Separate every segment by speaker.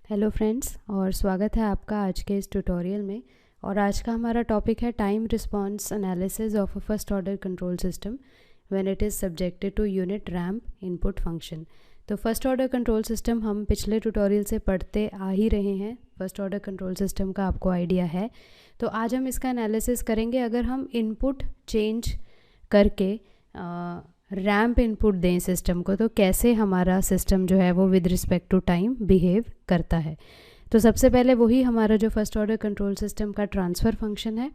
Speaker 1: Hello friends, और स्वागत है आपका आज के इस ट्यूटोरियल में। और आज का हमारा टॉपिक है time response analysis of a first order control system when it is subjected to unit ramp input function. तो फर्स्ट ऑर्डर कंट्रोल सिस्टम हम पिछले ट्यूटोरियल से पढ़ते आ ही रहे हैं। फर्स्ट ऑर्डर कंट्रोल सिस्टम का आपको आइडिया है। तो आज हम इसका एनालिसिस करेंगे। अगर हम इनपुट चेंज करके रैम्प इनपुट दें सिस्टम को, तो कैसे हमारा सिस्टम जो है वो with respect to time behave करता है। तो सबसे पहले वही हमारा जो फर्स्ट ऑर्डर कंट्रोल सिस्टम का ट्रांसफ़र फंक्शन है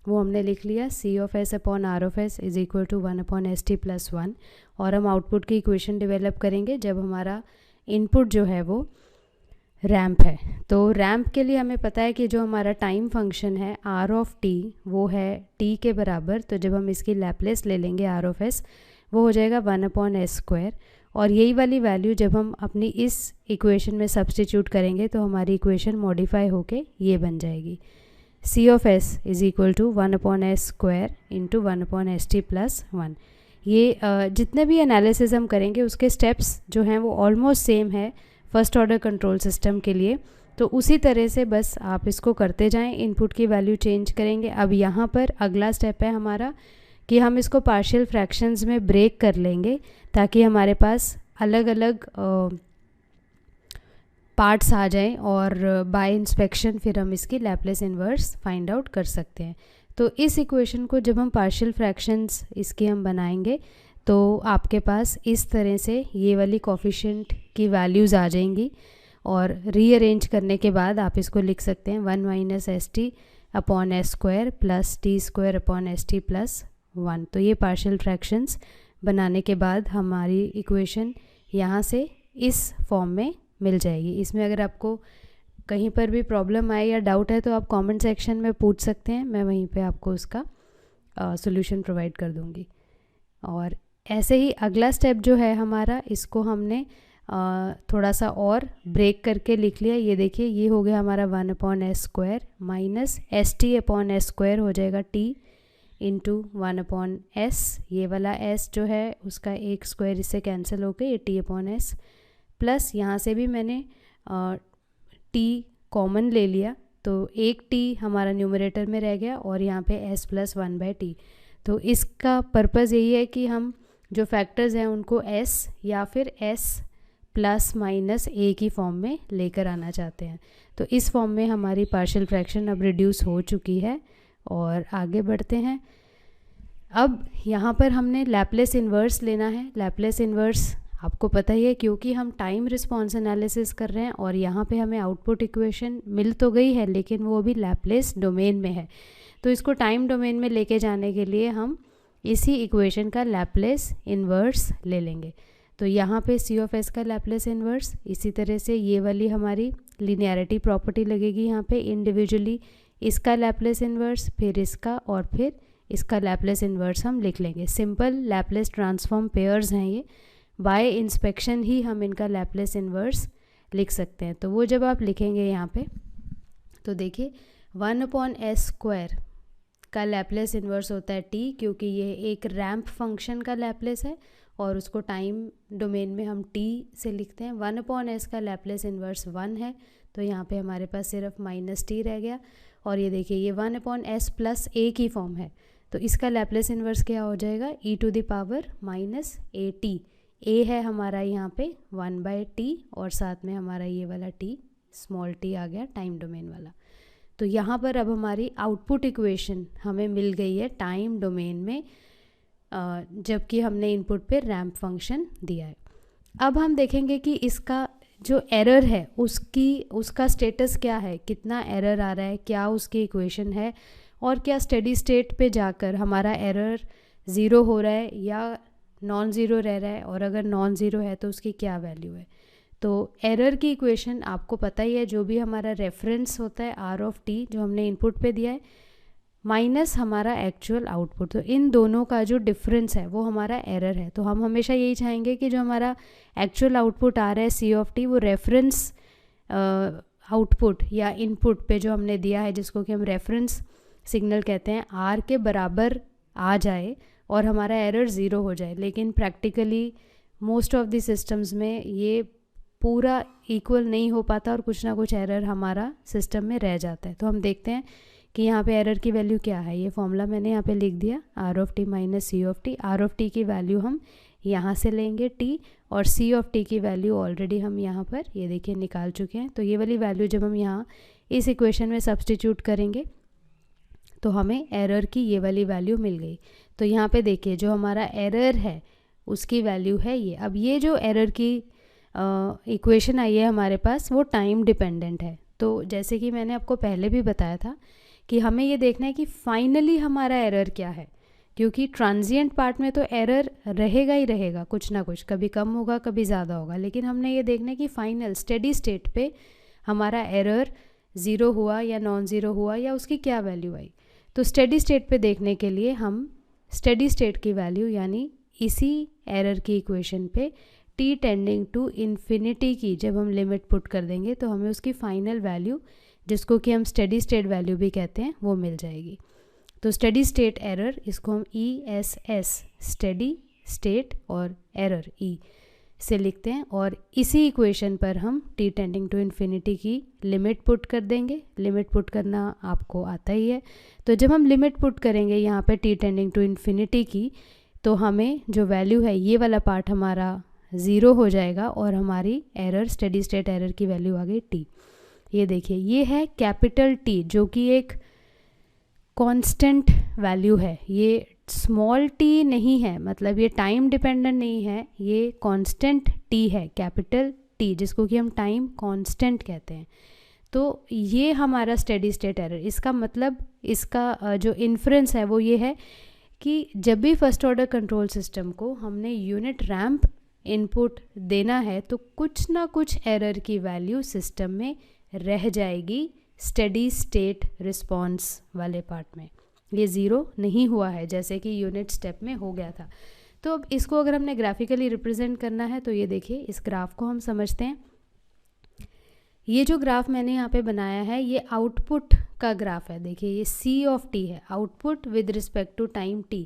Speaker 1: वो हमने लिख लिया, C of S upon R of S is equal to 1 upon S T plus 1। और हम आउटपुट की इक्वेशन डेवलप करेंगे जब हमारा इनपुट जो है वो रैम्प है। तो रैम्प के लिए हमें पता है कि जो हमारा टाइम फंक्शन है आर ऑफ टी वो है टी के बराबर। तो जब हम इसकी लैप्लेस ले लेंगे आर ऑफ एस, वो हो जाएगा 1 अपॉन एस स्क्वायर। और यही वाली वैल्यू जब हम अपनी इस इक्वेशन में सब्स्टिट्यूट करेंगे तो हमारी इक्वेशन मॉडिफाई होके ये बन जाएगी, C of S is equal to 1 upon S square into 1 upon S T plus 1। ये जितने भी एनालिसिस हम करेंगे उसके स्टेप्स जो हैं वो ऑलमोस्ट सेम है फर्स्ट ऑर्डर कंट्रोल सिस्टम के लिए। तो उसी तरह से बस आप इसको करते जाएं, इनपुट की वैल्यू चेंज करेंगे। अब यहाँ पर अगला स्टेप है हमारा कि हम इसको पार्शियल फ्रैक्शंस में ब्रेक कर लेंगे ताकि हमारे पास अलग अलग पार्ट्स आ जाएं और बाय इंस्पेक्शन फिर हम इसकी लैप्लेस इन्वर्स फाइंड आउट कर सकते हैं। तो इस इक्वेशन को जब हम पार्शियल फ्रैक्शंस इसके हम बनाएंगे तो आपके पास इस तरह से ये वाली कोफिशिएंट की वैल्यूज़ आ जाएंगी। और रीअरेंज करने के बाद आप इसको लिख सकते हैं 1 minus S T upon S square plus T square upon S T plus 1। तो ये पार्शियल फ्रैक्शंस बनाने के बाद हमारी इक्वेशन यहाँ से इस फॉर्म में मिल जाएगी। इसमें अगर आपको कहीं पर भी प्रॉब्लम आए या डाउट है तो आप कमेंट सेक्शन में पूछ सकते हैं, मैं वहीं पे आपको उसका सॉल्यूशन प्रोवाइड कर दूँगी। और ऐसे ही अगला स्टेप जो है हमारा, इसको हमने थोड़ा सा और ब्रेक करके लिख लिया। ये देखिए, ये हो गया हमारा 1 upon S square minus S T upon S square हो जाएगा टी इंटू 1 अपॉन एस। ये वाला एस जो है उसका एक स्क्वायर इससे कैंसिल होकर ये टी अपॉन एस प्लस यहाँ से भी मैंने टी कॉमन ले लिया तो एक टी हमारा न्यूमरेटर में रह गया और यहाँ पे एस प्लस 1 बाय टी। तो इसका पर्पज़ यही है कि हम जो फैक्टर्स हैं उनको एस या फिर एस प्लस माइनस ए की फॉर्म में लेकर आना चाहते हैं। तो इस फॉर्म में हमारी पार्शियल फ्रैक्शन अब रिड्यूस हो चुकी है। और आगे बढ़ते हैं। अब यहाँ पर हमने लैप्लेस इन्वर्स लेना है। लैप्लेस इन्वर्स आपको पता ही है क्योंकि हम टाइम रिस्पांस एनालिसिस कर रहे हैं और यहाँ पे हमें आउटपुट इक्वेशन मिल तो गई है लेकिन वो अभी लैप्लेस डोमेन में है। तो इसको टाइम डोमेन में लेके जाने के लिए हम इसी इक्वेशन का लैप्लेस इन्वर्स ले लेंगे। तो यहाँ पे सी ऑफ एस का लैप्लेस इन्वर्स, इसी तरह से ये वाली हमारी लिनियरिटी प्रॉपर्टी लगेगी यहाँ पे इंडिविजुअली, इसका लैप्लेस इन्वर्स, फिर इसका और फिर इसका लैप्लेस इन्वर्स हम लिख लेंगे। सिंपल लैप्लेस ट्रांसफॉर्म पेयर्स हैं ये, बाय इंस्पेक्शन ही हम इनका लैप्लेस इन्वर्स लिख सकते हैं। तो वो जब आप लिखेंगे यहाँ पे तो देखिए 1 अपॉन एस स्क्वायर का लैप्लेस इन्वर्स होता है टी, क्योंकि ये एक रैम्प फंक्शन का लैप्लेस है और उसको टाइम डोमेन में हम टी से लिखते हैं। 1 अपॉन एस का लैप्लेस इन्वर्स 1 है तो यहाँ पे हमारे पास सिर्फ माइनस टी रह गया। और ये देखिए ये 1 अपॉन एस प्लस ए की फॉर्म है तो इसका लैप्लेस इन्वर्स क्या हो जाएगा, E to the power minus A T. A है हमारा यहाँ पे 1 बाय टी और साथ में हमारा ये वाला टी स्मॉल टी आ गया टाइम डोमेन वाला। तो यहाँ पर अब हमारी आउटपुट इक्वेशन हमें मिल गई है टाइम डोमेन में, जबकि हमने इनपुट पे रैम्प फंक्शन दिया है। अब हम देखेंगे कि इसका जो एरर है उसका स्टेटस क्या है, कितना एरर आ रहा है, क्या उसकी इक्वेशन है और क्या स्टेडी स्टेट पे जाकर हमारा एरर ज़ीरो हो रहा है या नॉन ज़ीरो रह रहा है, और अगर नॉन ज़ीरो है तो उसकी क्या वैल्यू है। तो एरर की इक्वेशन आपको पता ही है, जो भी हमारा रेफरेंस होता है आर ऑफ टी जो हमने इनपुट पे दिया है माइनस हमारा एक्चुअल आउटपुट, तो इन दोनों का जो डिफरेंस है वो हमारा एरर है। तो हम हमेशा यही चाहेंगे कि जो हमारा एक्चुअल आउटपुट आ रहा है सी ऑफ टी वो रेफरेंस आउटपुट या इनपुट पे जो हमने दिया है जिसको कि हम रेफरेंस सिग्नल कहते हैं आर के बराबर आ जाए और हमारा एरर ज़ीरो हो जाए। लेकिन practically most of the systems में ये पूरा इक्वल नहीं हो पाता और कुछ ना कुछ एरर हमारा सिस्टम में रह जाता है। तो हम देखते हैं कि यहाँ पे एरर की वैल्यू क्या है। ये फॉर्मूला मैंने यहाँ पे लिख दिया, R of T minus C of T. R of T की वैल्यू हम यहाँ से लेंगे टी, और सी ऑफ टी की वैल्यू ऑलरेडी हम यहाँ पर ये देखिए निकाल चुके हैं। तो ये वाली वैल्यू जब हम यहाँ इस इक्वेशन में सब्सटीट्यूट करेंगे तो हमें एरर की ये वाली वैल्यू मिल गई। तो यहाँ पे देखिए जो हमारा एरर है उसकी वैल्यू है ये। अब ये जो एरर की इक्वेशन आई है हमारे पास वो टाइम डिपेंडेंट है। तो जैसे कि मैंने आपको पहले भी बताया था कि हमें ये देखना है कि फाइनली हमारा एरर क्या है, क्योंकि ट्रांजिएंट पार्ट में तो एरर रहेगा ही रहेगा, कुछ ना कुछ, कभी कम होगा कभी ज़्यादा होगा, लेकिन हमने ये देखना है कि फाइनल स्टेडी स्टेट पे हमारा एरर ज़ीरो हुआ या नॉन ज़ीरो हुआ या उसकी क्या वैल्यू आई। तो स्टेडी स्टेट पे देखने के लिए हम स्टेडी स्टेट की वैल्यू यानी इसी एरर की इक्वेशन पे t टेंडिंग टू इन्फिनिटी की जब हम लिमिट पुट कर देंगे तो हमें उसकी फाइनल वैल्यू, जिसको कि हम स्टेडी स्टेट वैल्यू भी कहते हैं, वो मिल जाएगी। तो स्टेडी स्टेट एरर, इसको हम ESS स्टेडी स्टेट और एरर E से लिखते हैं, और इसी इक्वेशन पर हम t टेंडिंग टू इन्फिनिटी की लिमिट पुट कर देंगे। लिमिट पुट करना आपको आता ही है। तो जब हम लिमिट पुट करेंगे यहाँ पे t टेंडिंग टू इन्फिनिटी की, तो हमें जो वैल्यू है ये वाला पार्ट हमारा ज़ीरो हो जाएगा और हमारी एरर, स्टेडी स्टेट एरर की वैल्यू आ गई t। ये देखिए ये है कैपिटल T जो कि एक कांस्टेंट वैल्यू है, ये स्मॉल t नहीं है, मतलब ये टाइम डिपेंडेंट नहीं है, ये कांस्टेंट t है, कैपिटल T, जिसको कि हम टाइम कांस्टेंट कहते हैं। तो ये हमारा स्टेडी स्टेट एरर, इसका मतलब इसका जो इन्फ्रेंस है वो ये है कि जब भी फर्स्ट ऑर्डर कंट्रोल सिस्टम को हमने यूनिट रैंप इनपुट देना है तो कुछ ना कुछ एरर की वैल्यू सिस्टम में रह जाएगी स्टेडी स्टेट रिस्पॉन्स वाले पार्ट में। ये ज़ीरो नहीं हुआ है जैसे कि यूनिट स्टेप में हो गया था। तो अब इसको अगर हमने ग्राफिकली रिप्रेजेंट करना है तो ये देखिए इस ग्राफ को हम समझते हैं। ये जो ग्राफ मैंने यहाँ पे बनाया है ये आउटपुट का ग्राफ है। देखिए ये C ऑफ T है, output with respect to time T।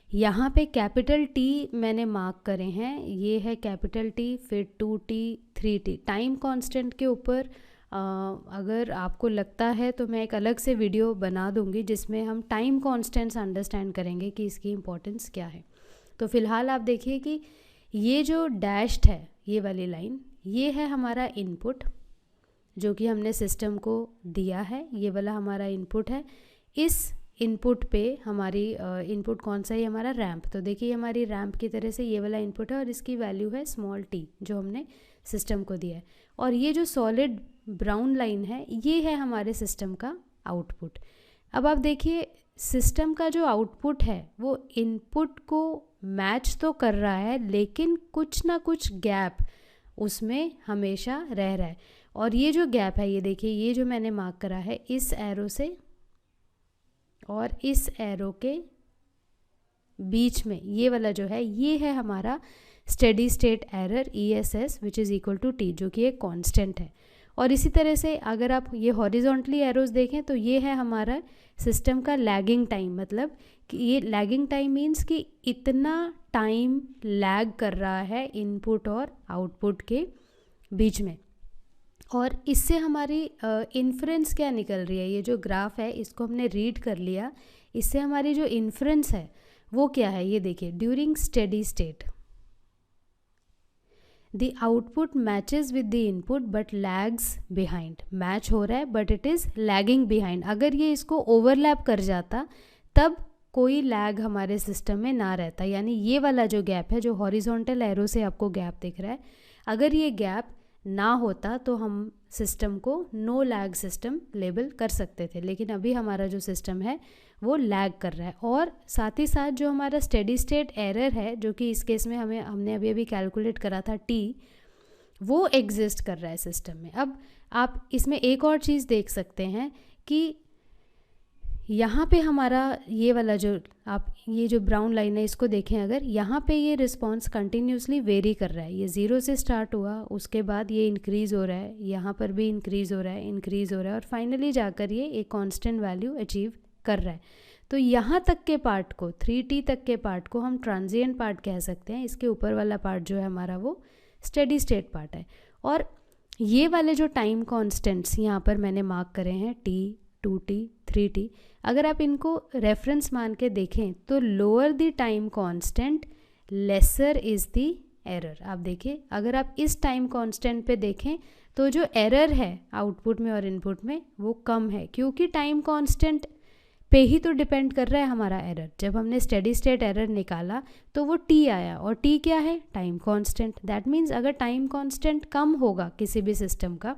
Speaker 1: यहाँ पे कैपिटल T मैंने मार्क करे हैं, ये है कैपिटल T, फिर 2T 3T। टाइम कांस्टेंट के ऊपर अगर आपको लगता है तो मैं एक अलग से वीडियो बना दूंगी जिसमें हम टाइम कांस्टेंट्स अंडरस्टैंड करेंगे कि इसकी इम्पोर्टेंस क्या है। तो फिलहाल आप देखिए कि ये जो डैश्ड है ये वाली लाइन, ये है हमारा इनपुट जो कि हमने सिस्टम को दिया है, ये वाला हमारा इनपुट है। इस इनपुट पे हमारी इनपुट कौन सा है, हमारा रैंप। तो देखिए हमारी रैंप की तरह से ये वाला इनपुट है और इसकी वैल्यू है स्मॉल t जो हमने सिस्टम को दिया है। और ये जो सॉलिड ब्राउन लाइन है ये है हमारे सिस्टम का आउटपुट। अब आप देखिए सिस्टम का जो आउटपुट है वो इनपुट को मैच तो कर रहा है लेकिन कुछ ना कुछ गैप उसमें हमेशा रह रहा है। और ये जो गैप है ये देखिए, ये जो मैंने मार्क करा है इस एरो से और इस एरो के बीच में, ये वाला जो है ये है हमारा steady state error ESS which is equal to T जो कि एक कांस्टेंट है। और इसी तरह से अगर आप ये हॉरिजॉन्टली एरोज देखें तो ये है हमारा सिस्टम का लैगिंग टाइम, मतलब कि ये लैगिंग टाइम मीन्स कि इतना टाइम लैग कर रहा है इनपुट और आउटपुट के बीच में। और इससे हमारी इन्फ्रेंस क्या निकल रही है, ये जो ग्राफ है इसको हमने रीड कर लिया, इससे हमारी जो इन्फ्रेंस है वो क्या है ये देखिए, during steady state the output matches with the input but lags behind. Match हो रहा है but it is lagging behind. अगर ये इसको ओवरलैप कर जाता तब कोई लैग हमारे सिस्टम में ना रहता, यानी ये वाला जो गैप है जो हॉरिजॉन्टल एरो से आपको गैप दिख रहा है, अगर ये गैप ना होता तो हम सिस्टम को नो लैग सिस्टम लेबल कर सकते थे। लेकिन अभी हमारा जो सिस्टम है वो लैग कर रहा है। और साथ ही साथ जो हमारा स्टेडी स्टेट एरर है जो कि इस केस में हमने अभी कैलकुलेट करा था T, वो एग्जिस्ट कर रहा है सिस्टम में। अब आप इसमें एक और चीज़ देख सकते हैं कि यहाँ पे हमारा ये वाला जो आप ये जो ब्राउन लाइन है इसको देखें, अगर यहाँ पे ये रिस्पॉन्स कंटिन्यूसली वेरी कर रहा है, ये 0 से स्टार्ट हुआ उसके बाद ये इंक्रीज़ हो रहा है, यहाँ पर भी इंक्रीज़ हो रहा है, इंक्रीज़ हो रहा है और फाइनली जाकर ये एक कांस्टेंट वैल्यू अचीव कर रहा है। तो यहाँ तक के पार्ट को 3T तक के पार्ट को हम ट्रांजिएंट पार्ट कह सकते हैं। इसके ऊपर वाला पार्ट जो है हमारा वो स्टेडी स्टेट पार्ट है। और ये वाले जो टाइम कॉन्स्टेंट्स यहाँ पर मैंने मार्क करे हैं t, 2t, 3t, अगर आप इनको रेफरेंस मान के देखें तो lower the time constant lesser is the error. आप देखिए, अगर आप इस टाइम कांस्टेंट पे देखें तो जो एरर है आउटपुट में और इनपुट में वो कम है, क्योंकि टाइम कांस्टेंट पे ही तो डिपेंड कर रहा है हमारा एरर। जब हमने स्टेडी स्टेट एरर निकाला तो वो t आया, और t क्या है? Time constant. दैट मीन्स अगर टाइम कांस्टेंट कम होगा किसी भी सिस्टम का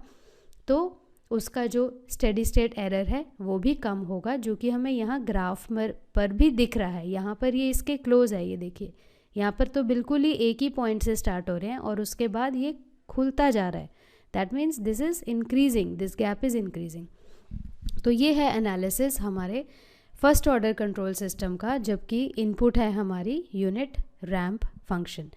Speaker 1: तो उसका जो स्टेडी स्टेट एरर है वो भी कम होगा, जो कि हमें यहाँ ग्राफ पर भी दिख रहा है। यहाँ पर ये इसके क्लोज है, ये देखिए यहाँ पर तो बिल्कुल ही एक ही पॉइंट से स्टार्ट हो रहे हैं और उसके बाद ये खुलता जा रहा है। That means this is increasing, this gap is increasing. तो ये है एनालिसिस हमारे फर्स्ट ऑर्डर कंट्रोल सिस्टम का, जबकि इनपुट है हमारी यूनिट रैंप फंक्शन।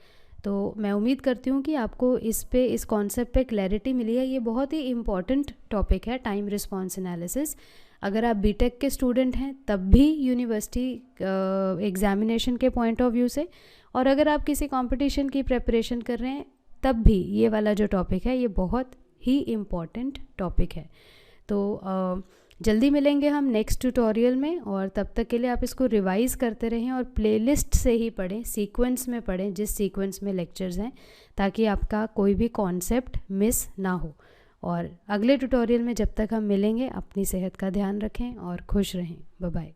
Speaker 1: तो मैं उम्मीद करती हूँ कि आपको इस कॉन्सेप्ट पे क्लैरिटी मिली है। ये बहुत ही इम्पॉर्टेंट टॉपिक है, टाइम रिस्पॉन्स एनालिसिस। अगर आप बीटेक के स्टूडेंट हैं तब भी यूनिवर्सिटी एग्जामिनेशन के पॉइंट ऑफ व्यू से, और अगर आप किसी कंपटीशन की प्रिपरेशन कर रहे हैं तब भी ये वाला जो टॉपिक है ये बहुत ही इम्पॉर्टेंट टॉपिक है। तो जल्दी मिलेंगे हम नेक्स्ट ट्यूटोरियल में, और तब तक के लिए आप इसको रिवाइज़ करते रहें और प्लेलिस्ट से ही पढ़ें, सीक्वेंस में पढ़ें जिस सीक्वेंस में लेक्चर्स हैं, ताकि आपका कोई भी कॉन्सेप्ट मिस ना हो। और अगले ट्यूटोरियल में जब तक हम मिलेंगे अपनी सेहत का ध्यान रखें और खुश रहें। Bye bye.